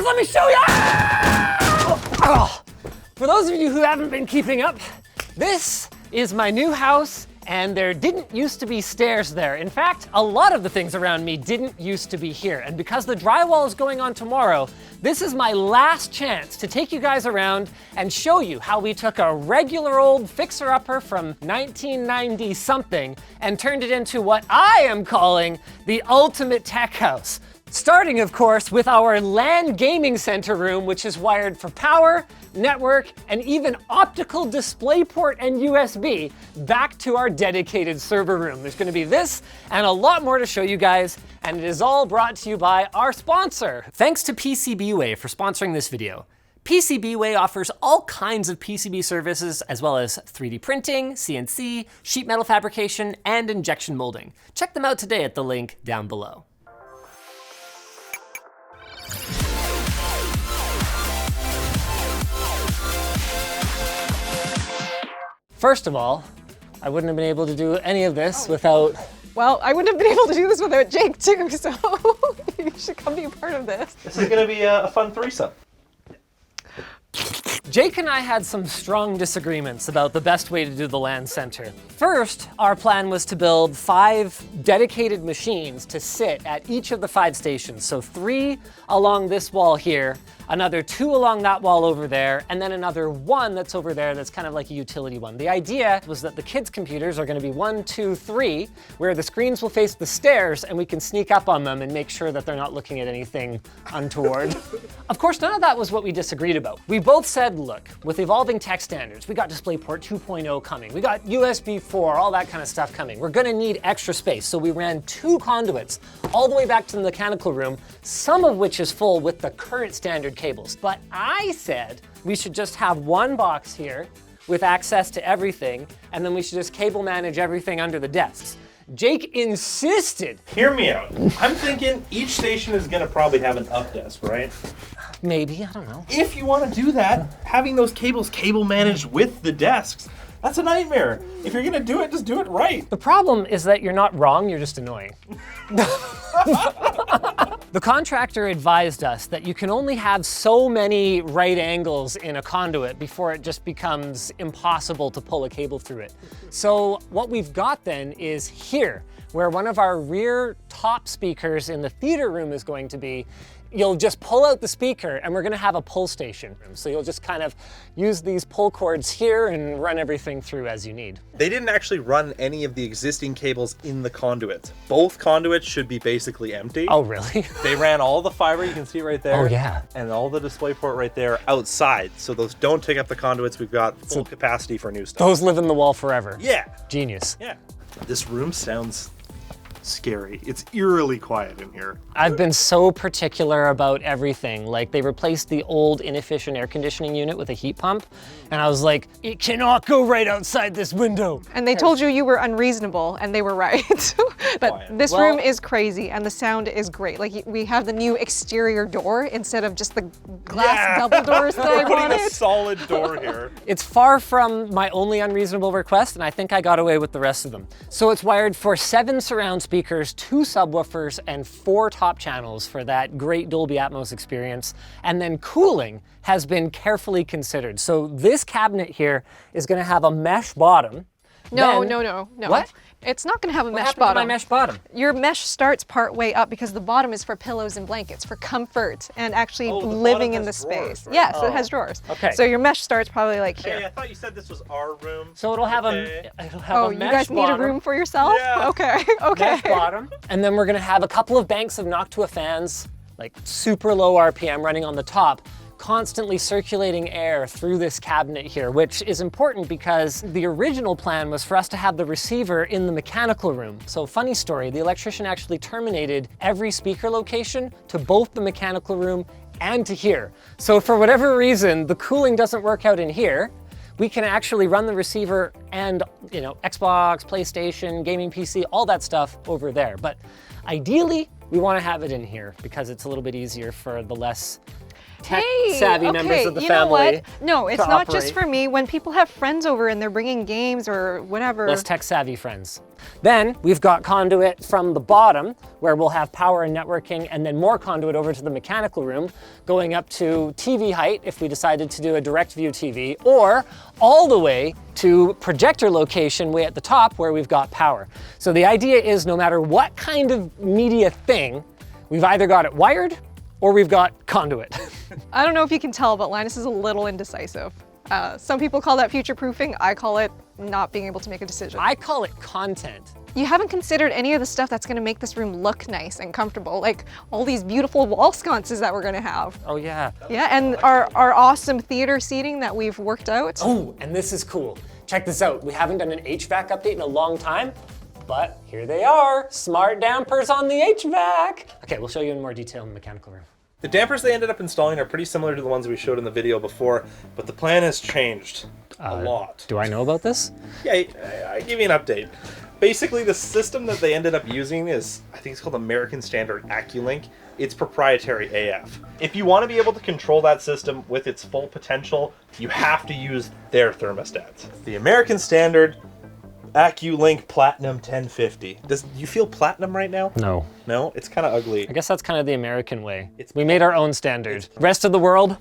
let me show you. For those of you who haven't been keeping up, this is my new house, and there didn't used to be stairs there. In fact, a lot of the things around me didn't used to be here. And because the drywall is going on tomorrow, this is my last chance to take you guys around and show you how we took a regular old fixer-upper from 1990 something and turned it into what I am calling the ultimate tech house. Starting, of course, with our LAN gaming center room, which is wired for power, network, and even optical DisplayPort and USB back to our dedicated server room. There's gonna be this and a lot more to show you guys, and it is all brought to you by our sponsor. Thanks to PCBWay for sponsoring this video. PCBWay offers all kinds of PCB services, as well as 3D printing, CNC, sheet metal fabrication, and injection molding. Check them out today at the link down below. First of all, I wouldn't have been able to do any of this without... Well, I wouldn't have been able to do this without Jake too, so you should come be a part of this. This is gonna be a fun threesome. Jake and I had some strong disagreements about the best way to do the LAN center. First, our plan was to build 5 dedicated machines to sit at each of the 5 stations. So 3 along this wall here, another 2 along that wall over there, and then another 1 that's over there that's kind of like a utility one. The idea was that the kids' computers are gonna be 1, 2, 3, where the screens will face the stairs and we can sneak up on them and make sure that they're not looking at anything untoward. Of course, none of that was what we disagreed about. We both said, look, with evolving tech standards, we got DisplayPort 2.0 coming, we got USB 4, all that kind of stuff coming. We're gonna need extra space, so we ran 2 conduits all the way back to the mechanical room, some of which is full with the current standard cables. But I said we should just have 1 box here with access to everything, and then we should just cable manage everything under the desks. Jake insisted. Hear me out. I'm thinking each station is gonna probably have an up desk, right? Maybe, I don't know. If you wanna do that, having those cables cable managed with the desks, that's a nightmare. If you're gonna do it, just do it right. The problem is that you're not wrong, you're just annoying. The contractor advised us that you can only have so many right angles in a conduit before it just becomes impossible to pull a cable through it. So what we've got then is here, where one of our rear top speakers in the theater room is going to be. You'll just pull out the speaker and we're gonna have a pull station. So you'll just kind of use these pull cords here and run everything through as you need. They didn't actually run any of the existing cables in the conduits. Both conduits should be basically empty. Oh, really? They ran all the fiber, you can see right there. Oh, yeah. And all the DisplayPort right there outside. So those don't take up the conduits. We've got full capacity for new stuff. Those live in the wall forever. Yeah. Genius. Yeah. This room sounds scary. It's eerily quiet in here. I've been so particular about everything. Like, they replaced the old inefficient air conditioning unit with a heat pump, and I was like, it cannot go right outside this window. And they told you were unreasonable, and they were right. But this room is crazy, and the sound is great. Like, we have the new exterior door instead of just the glass double doors that I Putting wanted. a solid door here. It's far from my only unreasonable request, and I think I got away with the rest of them. So it's wired for 7 surround speakers, 2 subwoofers, and 4 top channels for that great Dolby Atmos experience. And then cooling has been carefully considered. So this cabinet here is gonna have a mesh bottom. No. What? It's not going to have a What mesh happened to bottom. my mesh bottom? Your mesh starts part way up because the bottom is for pillows and blankets, for comfort and actually Oh, the living bottom in the has drawers, space. right? Yes, it has drawers. Okay. So your mesh starts probably like here. Hey, I thought you said this was our room. So it'll have Okay. it'll have Oh, a you mesh guys need a bottom, room for yourself? Yeah. Okay, okay. mesh bottom, and then we're gonna have a couple of banks of Noctua fans, like super low RPM running on the top, constantly circulating air through this cabinet here, which is important because the original plan was for us to have the receiver in the mechanical room. So funny story, the electrician actually terminated every speaker location to both the mechanical room and to here. So for whatever reason, the cooling doesn't work out in here. We can actually run the receiver and, you know, Xbox, PlayStation, gaming PC, all that stuff over there. But ideally, we want to have it in here because it's a little bit easier for the less tech-savvy members of the you family. know what? No, it's not just operate. for me. When people have friends over and they're bringing games or whatever. Less tech-savvy friends. Then we've got conduit from the bottom, where we'll have power and networking, and then more conduit over to the mechanical room, going up to TV height if we decided to do a direct view TV, or all the way to projector location way at the top where we've got power. So the idea is no matter what kind of media thing, we've either got it wired or we've got conduit. I don't know if you can tell, but Linus is a little indecisive. Some people call that future-proofing. I call it not being able to make a decision. I call it content. You haven't considered any of the stuff that's gonna make this room look nice and comfortable, like all these beautiful wall sconces that we're gonna have. Oh yeah. Yeah, and our awesome theater seating that we've worked out. Oh, and this is cool. Check this out. We haven't done an HVAC update in a long time, but here they are, smart dampers on the HVAC. Okay, we'll show you in more detail in the mechanical room. The dampers they ended up installing are pretty similar to the ones we showed in the video before, but the plan has changed a lot. Do I know about this? Yeah, I give you an update. Basically, the system that they ended up using is, I think it's called American Standard AccuLink. It's proprietary AF. If you want to be able to control that system with its full potential, you have to use their thermostats. The American Standard AccuLink Platinum 1050. Do you feel platinum right now? No. No? It's kind of ugly. I guess that's kind of the American way. We made our own standard. Rest of the world?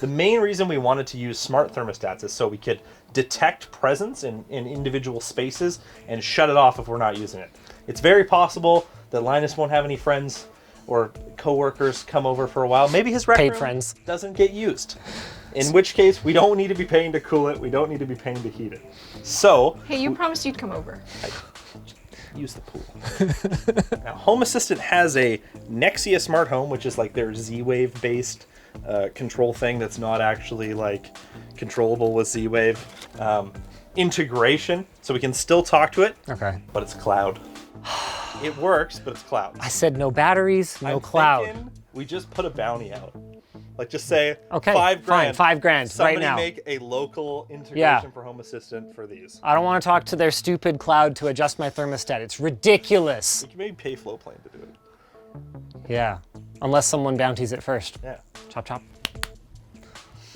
The main reason we wanted to use smart thermostats is so we could detect presence in individual spaces and shut it off if we're not using it. It's very possible that Linus won't have any friends or coworkers come over for a while. Maybe his rec room friends doesn't get used. In which case, we don't need to be paying to cool it. We don't need to be paying to heat it. So, Hey, you promised you'd come over. use the pool. Now, Home Assistant has a Nexia Smart Home, which is like their Z-Wave based control thing that's not actually like controllable with Z-Wave integration, so we can still talk to it. Okay. But it's cloud. It works, but it's cloud. I said no batteries, no I'm cloud. thinking we just put a bounty out. Like just say, Okay, $5 grand. fine, $5 grand Somebody right now. make a local integration for Home Assistant for these. I don't want to talk to their stupid cloud to adjust my thermostat. It's ridiculous. You can maybe pay Flowplane to do it. Yeah, unless someone bounties it first. Yeah. Chop, chop.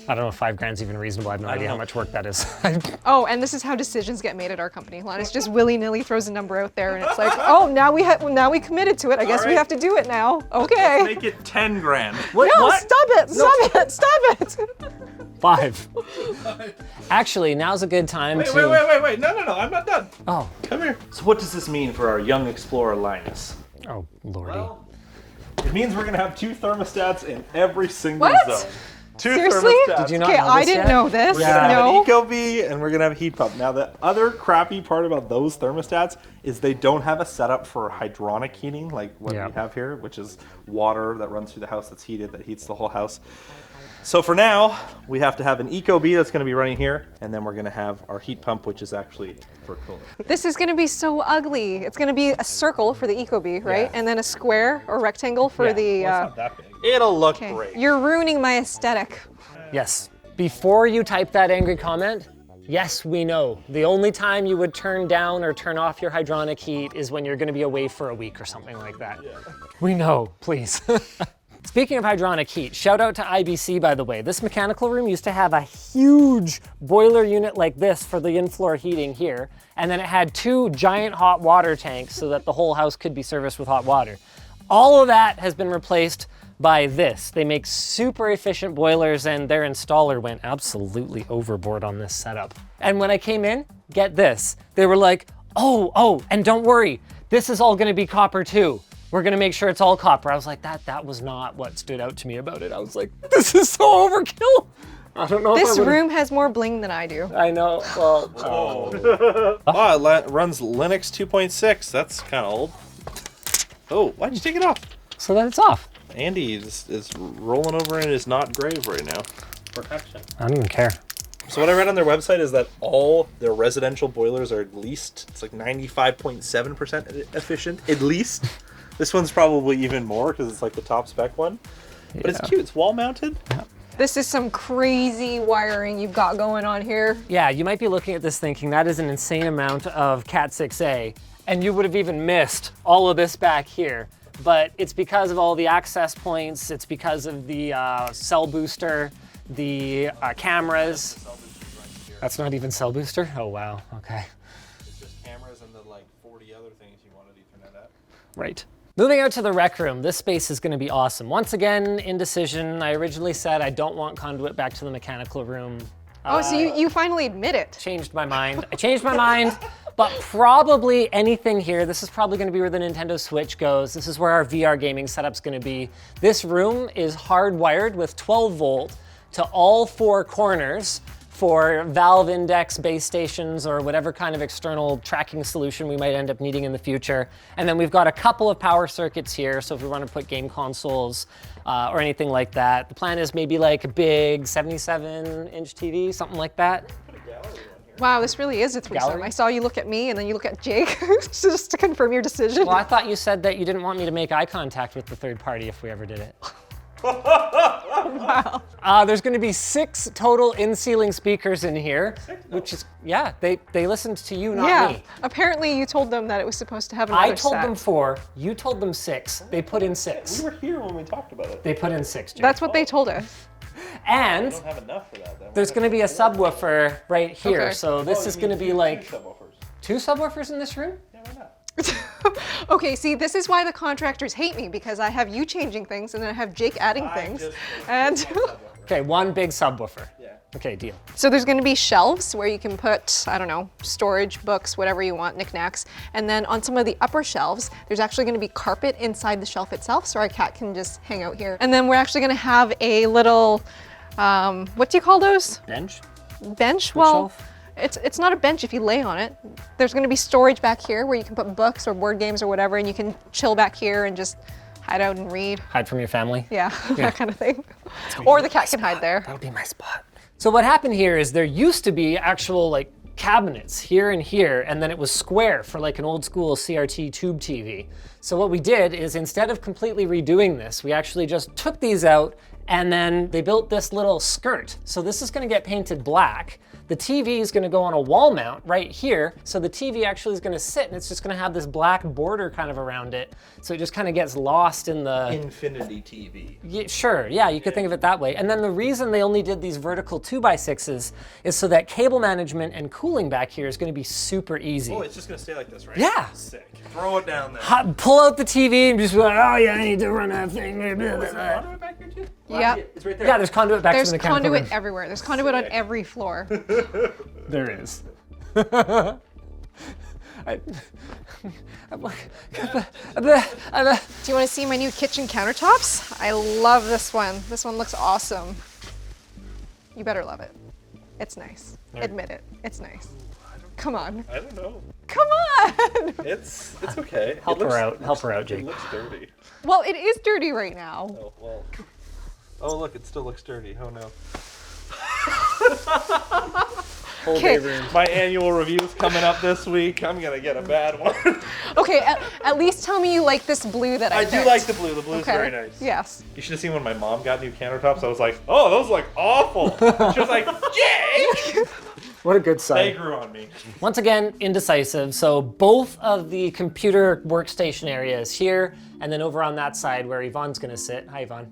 I don't know if $5 grand's even reasonable. I have no idea how much work that is. Oh, and this is how decisions get made at our company. Linus just willy-nilly throws a number out there, and it's like, oh, now we committed to it. I guess we have to do it now. Okay. Make it 10 grand. What? No, What? stop it! Stop it! Stop it! 5. Actually, now's a good time Wait, to... wait. No, I'm not done. Oh. Come here. So what does this mean for our young explorer Linus? Oh, lordy. Well, it means we're gonna have 2 thermostats in every single What? zone. 2 Seriously? thermostats. Did you not Okay, know I this didn't yet? know this. We're gonna have No. an Ecobee and we're gonna have a heat pump. Now the other crappy part about those thermostats is they don't have a setup for hydronic heating like what we have here, which is water that runs through the house that's heated, that heats the whole house. So for now, we have to have an Ecobee that's gonna be running here, and then we're gonna have our heat pump, which is actually for cooling. This is gonna be so ugly. It's gonna be a circle for the Ecobee, right? Yeah. And then a square or rectangle for the. Well, it's not that big. It'll look Okay. great. You're ruining my aesthetic. Yes. Before you type that angry comment, yes, we know. The only time you would turn down or turn off your hydronic heat is when you're gonna be away for a week or something like that. Yeah. We know, please. Speaking of hydronic heat, shout out to IBC, by the way. This mechanical room used to have a huge boiler unit like this for the in-floor heating here, and then it had 2 giant hot water tanks so that the whole house could be serviced with hot water. All of that has been replaced by this. They make super efficient boilers, and their installer went absolutely overboard on this setup. And when I came in, get this, they were like, oh, and don't worry, this is all gonna be copper too. We're gonna make sure it's all copper. I was like, that was not what stood out to me about it. I was like, this is so overkill. I don't know if This I would've- room has more bling than I do. I know, well, It runs Linux 2.6. That's kind of old. Oh, why'd you take it off? so that it's off. Andy is rolling over in his not grave right now. Perfection. I don't even care. So what I read on their website is that all their residential boilers are at least, it's like 95.7% efficient, at least. This one's probably even more because it's like the top spec one. But it's cute, it's wall mounted. This is some crazy wiring you've got going on here. Yeah, you might be looking at this thinking that is an insane amount of Cat 6A, and you would have even missed all of this back here. but it's because of all the access points, it's because of the cell booster, the cameras. That's not even cell booster? Oh wow, okay. It's just cameras and the like 40 other things you wanted Ethernet at. Right. Moving out to the rec room, this space is gonna be awesome. Once again, indecision. I originally said I don't want conduit back to the mechanical room. Oh, so you finally admit it. Changed my mind. I changed my mind, but probably anything here. This is probably gonna be where the Nintendo Switch goes. This is where our VR gaming setup's gonna be. This room is hardwired with 12 volt to all 4 corners for Valve Index base stations or whatever kind of external tracking solution we might end up needing in the future. And then we've got a couple of power circuits here, so if we want to put game consoles or anything like that. The plan is maybe like a big 77-inch TV, something like that. Wow, this really is a threesome. Gallery? I saw you look at me and then you look at Jake just to confirm your decision. Well, I thought you said that you didn't want me to make eye contact with the third party if we ever did it. Wow. There's going to be 6 total in-ceiling speakers in here, which is, yeah, they listened to you, not me. Apparently you told them that it was supposed to have another I told set. them 4, you told them 6, they put in 6. We were here when we talked about it. They put in 6, Jake. That's what they told us. And I don't have enough for that, though. there's going to be a subwoofer right here, Okay. so this is going to be like 2 subwoofers. 2 subwoofers in this room? Yeah, why not? Okay, see, this is why the contractors hate me, because I have you changing things and then I have Jake adding things. And Okay, 1 big subwoofer. Yeah. Okay, deal. so there's gonna be shelves where you can put, I don't know, storage, books, whatever you want, knickknacks. And then on some of the upper shelves, there's actually gonna be carpet inside the shelf itself, so our cat can just hang out here. And then we're actually gonna have a little, what do you call those? Bench? Bench? Well, Bookshelf? it's not a bench if you lay on it. There's gonna be storage back here where you can put books or board games or whatever, and you can chill back here and just hide out and read. Hide from your family? Yeah, that kind of thing. Or the cat can hide there. That'll be my spot. So what happened here is there used to be actual like cabinets here and here, and then it was square for like an old school CRT tube TV. So what we did is instead of completely redoing this, we actually just took these out and then they built this little skirt. So this is gonna get painted black. The TV is gonna go on a wall mount right here. So the TV actually is gonna sit and it's just gonna have this black border kind of around it. So it just kind of gets lost in the... Infinity TV. Yeah, sure, yeah, you could think of it that way. And then the reason they only did these vertical 2x6s is so that cable management and cooling back here is gonna be super easy. Oh, it's just gonna stay like this, right? Yeah. Sick. Throw it down there. Pull out the TV and just be like, oh yeah, I need to run that thing. Is there conduit back here too? Yeah. It's right there. Yeah, there's conduit back There's to the mechanical conduit room. everywhere. There's conduit on every floor. There is. Do Do you want to see my new kitchen countertops? I love this one. This one looks awesome. You better love it. It's nice. Admit it. It's nice. Come on. I don't know. Come on! It's okay. Help her out. Help her out, Jake. It looks dirty. Well, it is dirty right now. Oh, well. Oh, look, it still looks dirty. Oh, no. Whole Okay. day room. My annual review's coming up this week. I'm going to get a bad one. Okay, at least tell me you like this blue that I I do picked. like the blue. The blue's Okay. very nice. Yes. You should have seen when my mom got new countertops. I was like, oh, those look awful. She was like, Jake! What a good They sign. grew on me. Once again, indecisive. So both of the computer workstation areas here, and then over on that side where Yvonne's gonna sit, hi Yvonne,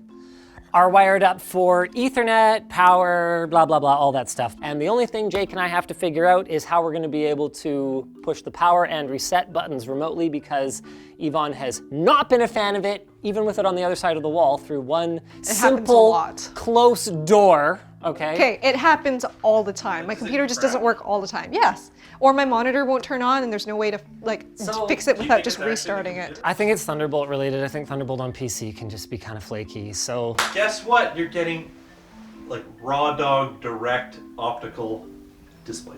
are wired up for Ethernet, power, blah, blah, blah, all that stuff. And the only thing Jake and I have to figure out is how we're gonna be able to push the power and reset buttons remotely, because Yvonne has not been a fan of it, even with it on the other side of the wall, through one happens a simple, lot. close door, okay? Okay, it happens all the time. My computer just doesn't work all the time. Yes. Or my monitor won't turn on and there's no way to like So, fix it do you without think just it's actually restarting the it. computer? I think it's Thunderbolt related. I think Thunderbolt on PC can just be kind of flaky, so. Guess what? You're getting like raw dog direct optical display.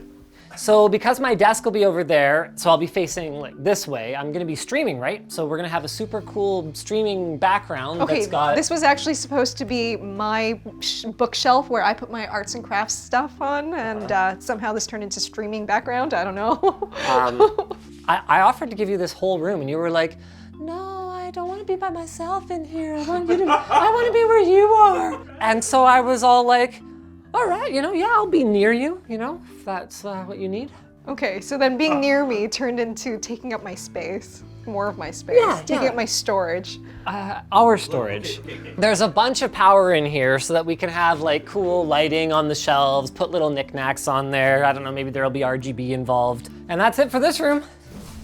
So because my desk will be over there, so I'll be facing like this way, I'm gonna be streaming, right? So we're gonna have a super cool streaming background Okay, that's got... this was actually supposed to be my bookshelf where I put my arts and crafts stuff on, and somehow this turned into streaming background. I don't know. I offered to give you this whole room and you were like, no, I don't wanna be by myself in here. I want to be where you are. And so I was all like, all right, yeah, I'll be near you, if that's what you need. Okay, so then being near me turned into taking up my space. more of my space. Taking up my storage. Our storage. There's a bunch of power in here so that we can have like cool lighting on the shelves, put little knickknacks on there. I don't know, maybe there'll be RGB involved. And that's it for this room.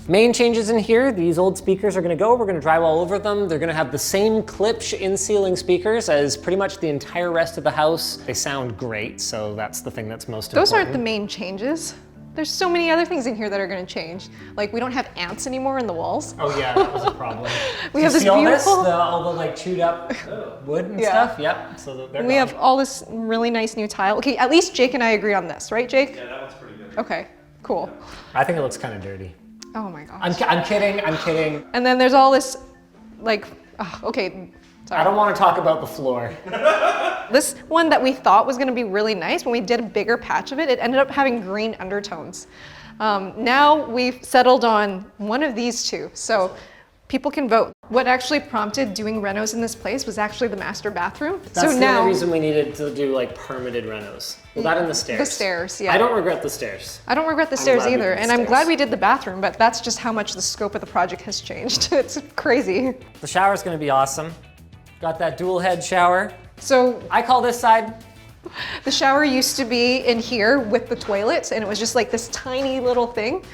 Main changes in here, these old speakers are gonna go. We're gonna drywall over them. They're gonna have the same Klipsch in-ceiling speakers as pretty much the entire rest of the house. They sound great, so that's the thing that's most important. Those aren't the main changes. There's so many other things in here that are gonna change. Like we don't have ants anymore in the walls. Oh yeah, that was a problem. We have this all beautiful. all the like chewed up wood and stuff. Yep. So they're We have all this really nice new tile. Okay, at least Jake and I agree on this, right, Jake? Yeah, that one's pretty good. Okay, cool. I think it looks kind of dirty. Oh my gosh. I'm kidding. I'm kidding. And then there's all this, like, okay. Sorry. I don't want to talk about the floor. This one that we thought was gonna be really nice, when we did a bigger patch of it, it ended up having green undertones. Now we've settled on one of these two, so people can vote. What actually prompted doing renos in this place was actually the master bathroom. That's the only reason we needed to do like permitted renos. Well, that and the stairs. The stairs, yeah. I don't regret the stairs. I don't regret the stairs glad we either, did the and I'm stairs. glad we did the bathroom, but that's just how much the scope of the project has changed. It's crazy. The shower's gonna be awesome. Got that dual head shower. So I call this side. the shower used to be in here with the toilet, and it was just like this tiny little thing.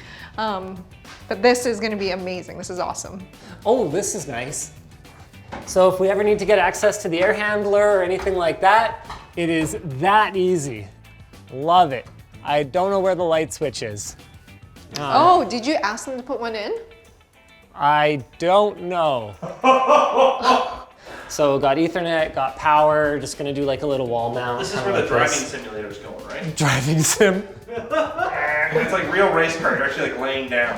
But this is gonna be amazing. This is awesome. Oh, this is nice. So if we ever need to get access to the air handler or anything like that, it is that easy. Love it. I don't know where the light switch is. Oh, did you ask them to put one in? I don't know. So got Ethernet, got power, just gonna do like a little wall mount. This is where the driving simulator's going, right? Driving sim. It's like real race car. You're actually like laying down.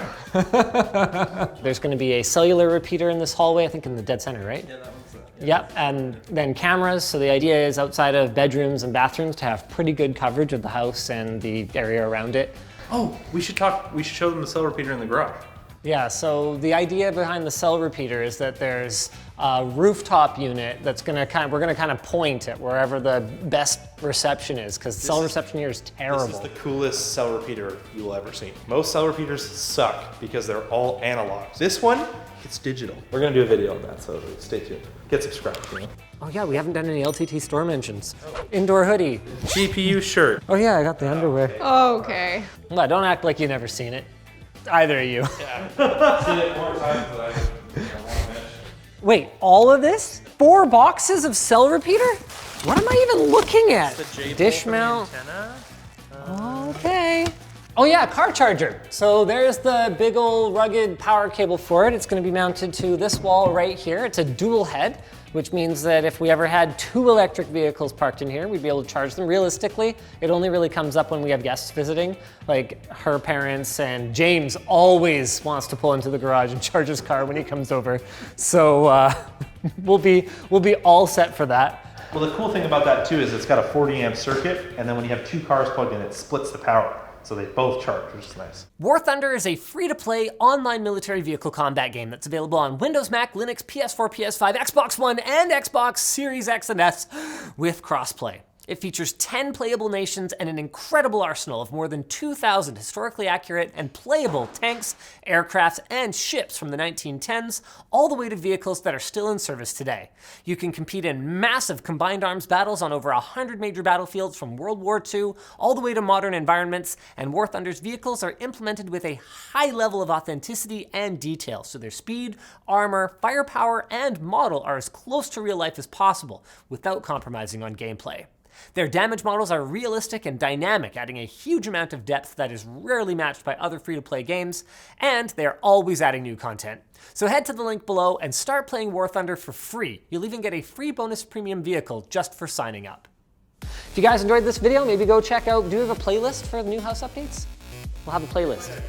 There's gonna be a cellular repeater in this hallway, I think in the dead center, right? Yeah, that one's that. Yep, and then cameras. So the idea is outside of bedrooms and bathrooms to have pretty good coverage of the house and the area around it. Oh, we should show them the cell repeater in the garage. Yeah, so the idea behind the cell repeater is that there's a rooftop unit that's we're gonna kind of point at wherever the best reception is, because cell reception here is terrible. This is the coolest cell repeater you will ever see. Most cell repeaters suck because they're all analog. This one, it's digital. We're gonna do a video on that, so stay tuned. Get subscribed, you know? Oh yeah, we haven't done any LTT store mentions. Indoor hoodie. GPU shirt. Oh yeah, I got the underwear. Okay. Well, don't act like you've never seen it. Either of you. Yeah. Seen it more times than I want to mention. Wait, all of this? 4 boxes of cell repeater? What am I even looking at? Dish mount. Okay. Oh yeah, car charger. So there's the big old rugged power cable for it. It's gonna be mounted to this wall right here. It's a dual head, which means that if we ever had 2 electric vehicles parked in here, we'd be able to charge them. Realistically, it only really comes up when we have guests visiting, like her parents, and James always wants to pull into the garage and charge his car when he comes over. So we'll be all set for that. Well, the cool thing about that too is it's got a 40 amp circuit, and then when you have 2 cars plugged in, it splits the power. So they both charge, which is nice. War Thunder is a free-to-play online military vehicle combat game that's available on Windows, Mac, Linux, PS4, PS5, Xbox One, and Xbox Series X and S with crossplay. It features 10 playable nations and an incredible arsenal of more than 2,000 historically accurate and playable tanks, aircrafts, and ships from the 1910s, all the way to vehicles that are still in service today. You can compete in massive combined arms battles on over 100 major battlefields from World War II all the way to modern environments, and War Thunder's vehicles are implemented with a high level of authenticity and detail, so their speed, armor, firepower, and model are as close to real life as possible without compromising on gameplay. Their damage models are realistic and dynamic, adding a huge amount of depth that is rarely matched by other free-to-play games, and they are always adding new content. So head to the link below and start playing War Thunder for free. You'll even get a free bonus premium vehicle just for signing up. If you guys enjoyed this video, maybe go check out, do we have a playlist for the new house updates? We'll have a playlist.